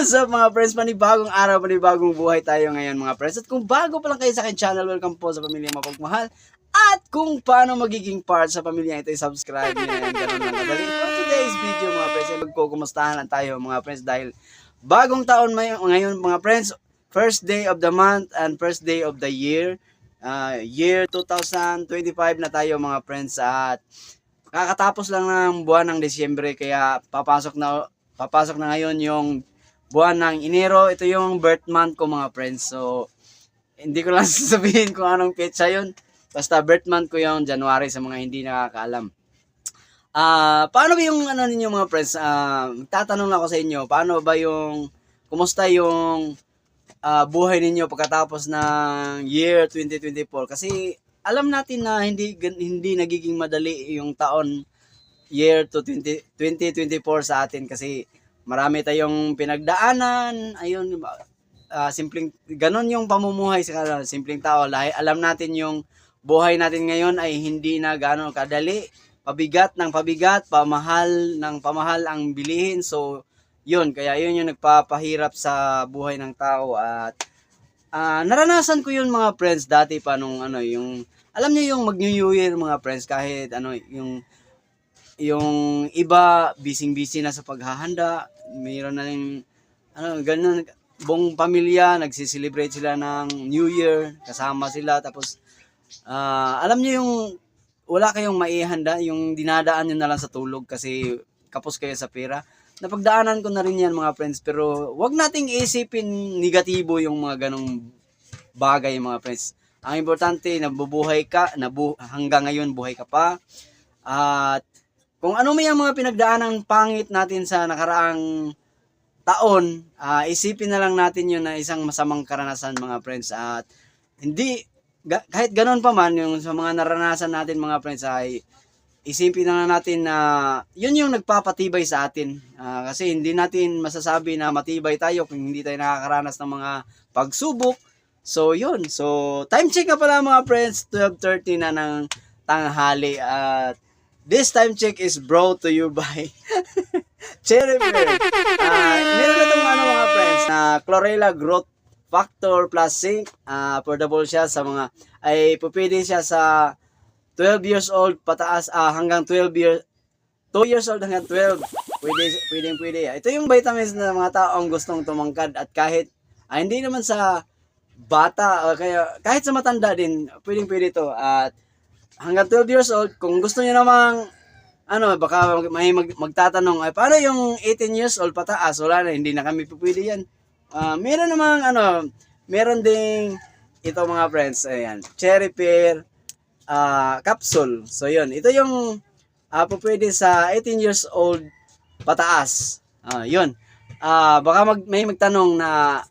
What's up mga friends? Panibagong araw, panibagong buhay tayo ngayon mga friends. At kung bago pa lang kayo sa akin channel, welcome po sa Pamilya Mapagmahal. At kung paano magiging part sa pamilya ito, subscribe nyo na yan. Ganun lang kadali. For today's video mga friends, ay magkukumustahan lang tayo mga friends dahil bagong taon ngayon mga friends. First day of the month and first day of the year. Year 2025 na tayo mga friends. At kakatapos lang ng buwan ng Disyembre kaya papasok na ngayon yung buwan ng Enero. Ito yung birth month ko mga friends. So, hindi ko lang sasabihin kung anong petsa yun. Basta birth month ko yung January sa mga hindi nakakaalam. Paano ba yung ano ninyo mga friends? Tatanong lang ako sa inyo. Paano ba yung, kumusta yung buhay ninyo pagkatapos ng year 2024? Kasi alam natin na hindi nagiging madali yung taon year 2024 sa atin kasi marami tayong pinagdaanan, ayun, simpleng, ganon yung pamumuhay sa simpleng tao. Alam natin yung buhay natin ngayon ay hindi na gano'n kadali, pabigat ng pabigat, pamahal ng pamahal ang bilihin. So, yun, kaya yun yung nagpapahirap sa buhay ng tao. At naranasan ko yun mga friends dati pa nung ano, yung, alam niyo yung mag-New Year mga friends, kahit ano, yung iba busy na sa paghahanda, mayroon na rin ano ganun, buong pamilya nagsi-celebrate sila ng New Year, kasama sila, tapos alam niyo yung wala kayong maihanda, yung dinadaan niyo na lang sa tulog kasi kapos kayo sa pera. Napagdaanan ko na rin yan mga friends, pero wag nating isipin negatibo yung mga ganong bagay mga friends. Ang importante, nabubuhay ka, hanggang ngayon buhay ka pa. At kung ano may mga pinagdaanang pangit natin sa nakaraang taon, isipin na lang natin yun na isang masamang karanasan mga friends. At hindi, kahit ganoon pa man, yung sa mga naranasan natin mga friends, ay isipin na lang natin na yun yung nagpapatibay sa atin. Kasi hindi natin masasabi na matibay tayo kung hindi tayo nakakaranas ng mga pagsubok. So yun, so time check na pala mga friends, 12:30 na ng tanghali. At this time check is brought to you by Cherry Beer. Meron na itong ano mga friends na Chlorella Growth Factor plus Zinc. Affordable siya sa mga, ay pupwede siya sa 12 years old pataas, hanggang 2 years old hanggang 12. Pwede. Ito yung vitamins na mga taong gustong tumangkad at kahit hindi naman sa bata, kaya kahit sa matanda din, pwede ito. At hanggang 12 years old, kung gusto niyo namang ano, baka may magtatanong, ay paano yung 18 years old pataas? Wala na, hindi na kami pupwede yan. Meron namang ano, meron ding ito mga friends, ayan, Cherry Pear capsule. So yun, ito yung pupwede sa 18 years old pataas. Yun. Baka may magtanong na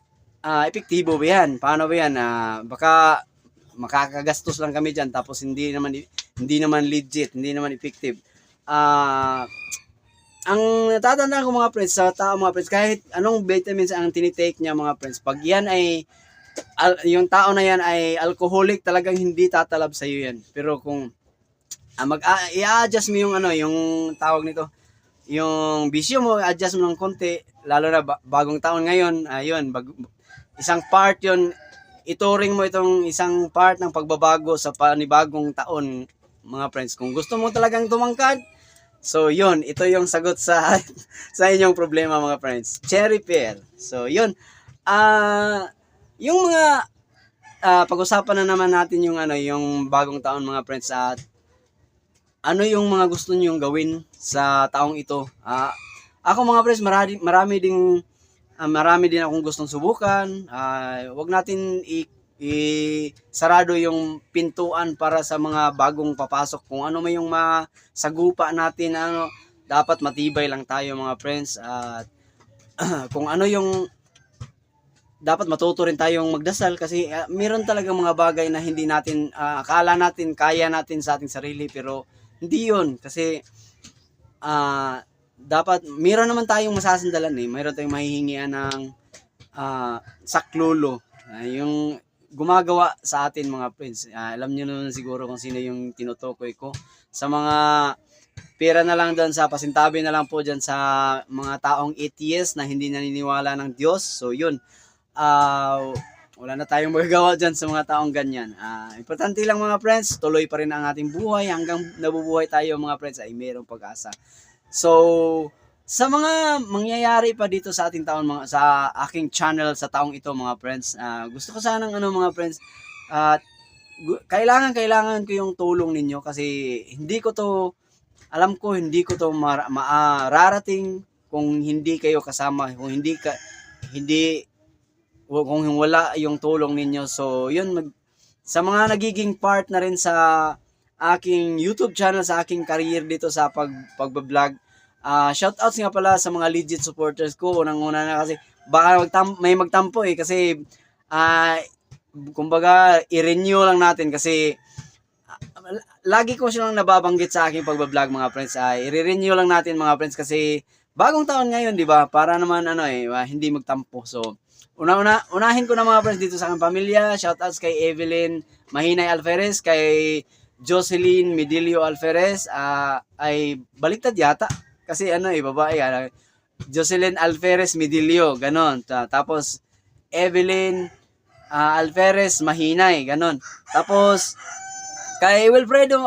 epektibo ba yan? Paano ba yan? Baka makakagastos lang kami diyan tapos hindi naman legit, hindi naman effective. Ang natatandaan ko mga friends sa tao mga friends, kahit anong vitamins ang tinitake niya mga friends, pag yan ay yung tao na yan ay alcoholic, talagang hindi tatalab sa iyo yan. Pero kung i-adjust mo yung ano, yung tawag nito, yung bisyo mo, adjust mo ng konti, lalo na bagong taon ngayon, ayun, isang part yun, ituring mo itong isang part ng pagbabago sa panibagong taon mga friends. Kung gusto mo talagang tumangkad, so yun, ito yung sagot sa sa inyong problema mga friends, Cherry Pear. So yun, yung mga pag-usapan na naman natin yung ano, yung bagong taon mga friends. At ano yung mga gusto niyong gawin sa taong ito? Ako mga friends, marami din akong gustong subukan. Wag natin sarado yung pintuan para sa mga bagong papasok. Kung ano may yung masagupa natin, ano, dapat matibay lang tayo mga friends. At kung ano yung dapat matuto rin tayong magdasal kasi meron talaga mga bagay na hindi natin akala natin kaya natin sa ating sarili, pero hindi yun kasi dapat meron naman tayong masasandalan, mayroon tayong mahihingian ng saklolo, yung gumagawa sa atin mga friends. Alam niyo naman siguro kung sino yung tinutukoy ko sa mga pera na lang doon sa pasintabi na lang po dyan sa mga taong atheist na hindi naniniwala ng Diyos. So yun, wala na tayong magagawa dyan sa mga taong ganyan. Importante lang mga friends, tuloy pa rin ang ating buhay hanggang nabubuhay tayo mga friends ay mayroong pag-asa. So, sa mga mangyayari pa dito sa ating taon, sa aking channel sa taong ito mga friends, gusto ko sanang mga friends, kailangan ko yung tulong ninyo kasi alam ko hindi ko to mararating kung hindi kayo kasama, kung wala yung tulong ninyo. So yun, sa mga nagiging part na rin sa aking YouTube channel, sa aking career dito sa pagbablog, shoutouts nga pala sa mga legit supporters ko. Unang-una na kasi baka may magtampo kasi kumbaga i-renew lang natin kasi lagi ko silang nababanggit sa aking pagbablog mga friends. I-renew lang natin mga friends kasi bagong taon ngayon, di ba? Para naman hindi magtampo. So unahin ko na mga friends dito sa aking pamilya. Shoutouts kay Evelyn Mahinay Alferez, kay Jocelyn Medilio Alferez, ay baliktad yata kasi babae. Jocelyn Alferez Medilio, ganon. Tapos Evelyn Alferez Mahinay, ganon. Tapos kay Wilfredo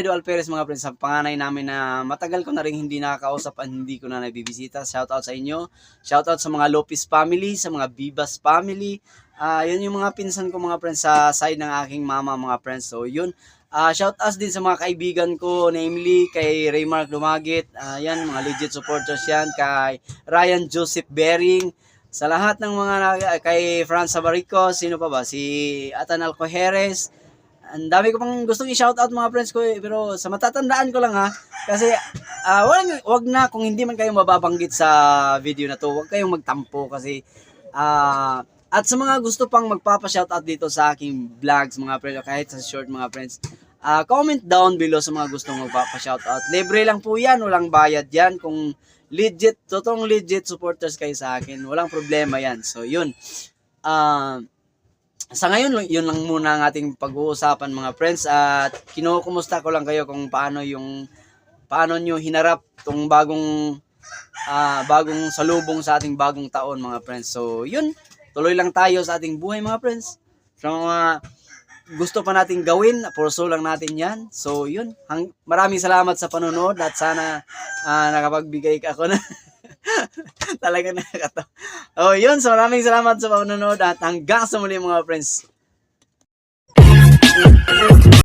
Alferez mga friends, sa panganay namin na matagal ko na rin hindi nakakausap at hindi ko na nabibisita. Shoutout sa inyo. Shoutout sa mga Lopez family, sa mga Vivas family. Yun yung mga pinsan ko mga friends sa side ng aking mama mga friends. So yun. Shoutouts din sa mga kaibigan ko, namely kay Raymark Lumagit. Yan, mga legit supporters yan. Kay Ryan Joseph Bering. Sa lahat ng kay Franz Sabarico, sino pa ba? Si Atanal Cojeres. Ang dami ko pang gustong i-shoutout mga friends ko pero sa matatandaan ko lang kasi wag na, kung hindi man kayo mababanggit sa video na to, wag kayong magtampo kasi at sa mga gusto pang magpapa-shoutout dito sa aking vlogs mga friends, kahit sa short mga friends, comment down below sa mga gustong magpapa-shoutout. Libre lang po yan, walang bayad yan. Kung totoong legit supporters kayo sa akin, walang problema yan. So yun, sa ngayon, yun lang muna ang ating pag-uusapan mga friends, at kinukumusta ko lang kayo kung paano nyo hinarap tong bagong salubong sa ating bagong taon mga friends. So yun, tuloy lang tayo sa ating buhay mga friends. Sa mga gusto pa nating gawin, pursue lang natin yan. So yun, maraming salamat sa panonood at sana nakapagbigay ako na talaga nakakatawa. Yun, so maraming salamat sa panonood at hanggang sa muli mga friends.